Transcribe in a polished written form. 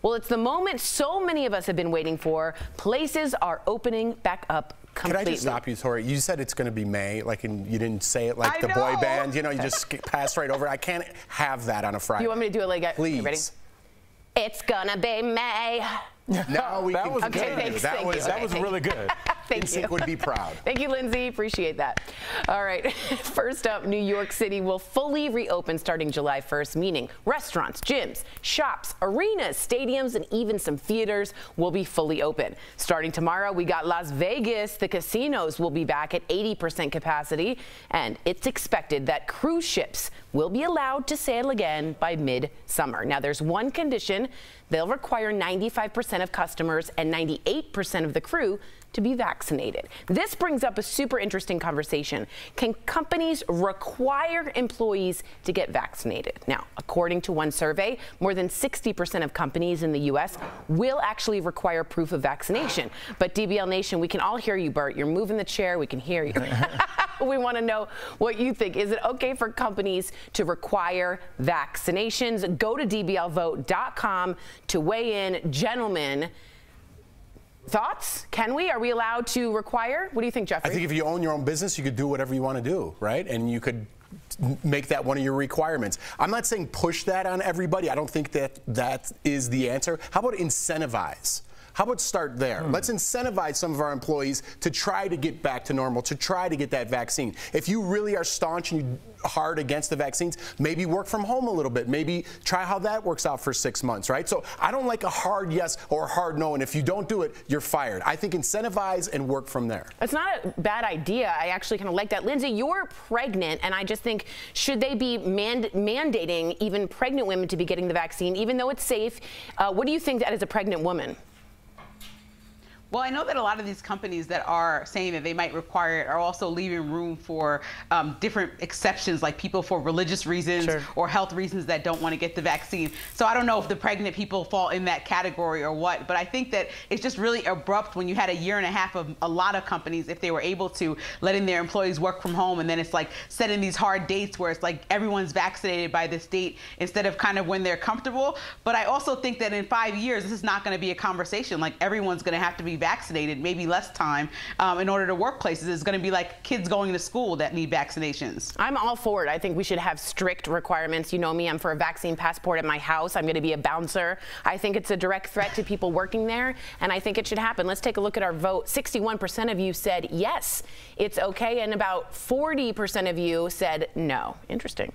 Well, it's the moment so many of us have been waiting for. Places are opening back up completely. Can I just stop you, Tori? You said it's going to be May, like, and you didn't say it like the boy band. You know, you just passed right over. I can't have that on a Friday. You want me to do it like Please. You ready? It's gonna be May. Now we can continue. That was really good. Thank you. would be proud. Thank you, Lindsay. Appreciate that. All right. First up, New York City will fully reopen starting July 1st, meaning restaurants, gyms, shops, arenas, stadiums, and even some theaters will be fully open. Starting tomorrow, we got Las Vegas. The casinos will be back at 80% capacity, and it's expected that cruise ships will be allowed to sail again by mid-summer. Now, there's one condition. They'll require 95% of customers and 98% of the crew to be vaccinated. This brings up a super interesting conversation. Can companies require employees to get vaccinated? Now, according to one survey, more than 60% of companies in the U.S. will actually require proof of vaccination. But DBL Nation, we can all hear you, Bert. You're moving the chair. We can hear you. We want to know what you think. Is it okay for companies to require vaccinations? Go to dblvote.com to weigh in. Gentlemen, thoughts? Can we? Are we allowed to require? What do you think, Jeffrey? I think if you own your own business, you could do whatever you want to do, right? And you could make that one of your requirements. I'm not saying push that on everybody. I don't think that is the answer. How about incentivize? How about start there? Let's incentivize some of our employees to try to get back to normal, to try to get that vaccine. If you really are staunch and hard against the vaccines, maybe work from home a little bit. Maybe try how that works out for 6 months, right? So I don't like a hard yes or a hard no, and if you don't do it, you're fired. I think incentivize and work from there. It's not a bad idea. I actually kind of like that. Lindsay, you're pregnant, and I just think, should they be mandating even pregnant women to be getting the vaccine, even though it's safe? What do you think that as a pregnant woman? Well, I know that a lot of these companies that are saying that they might require it are also leaving room for different exceptions, like people for religious reasons or health reasons that don't want to get the vaccine. So I don't know if the pregnant people fall in that category or what, but I think that it's just really abrupt when you had a year and a half of a lot of companies, if they were able to, letting their employees work from home, and then it's like setting these hard dates where it's like everyone's vaccinated by this date instead of kind of when they're comfortable. But I also think that in 5 years, this is not going to be a conversation. Like, everyone's going to have to be vaccinated, maybe less time in order to work places. It's going to be like kids going to school that need vaccinations. I'm all for it. I think we should have strict requirements. You know me, I'm for a vaccine passport at my house. I'm going to be a bouncer. I think it's a direct threat to people working there, and I think it should happen. Let's take a look at our vote. 61% of you said yes, it's okay, and about 40% of you said no. Interesting.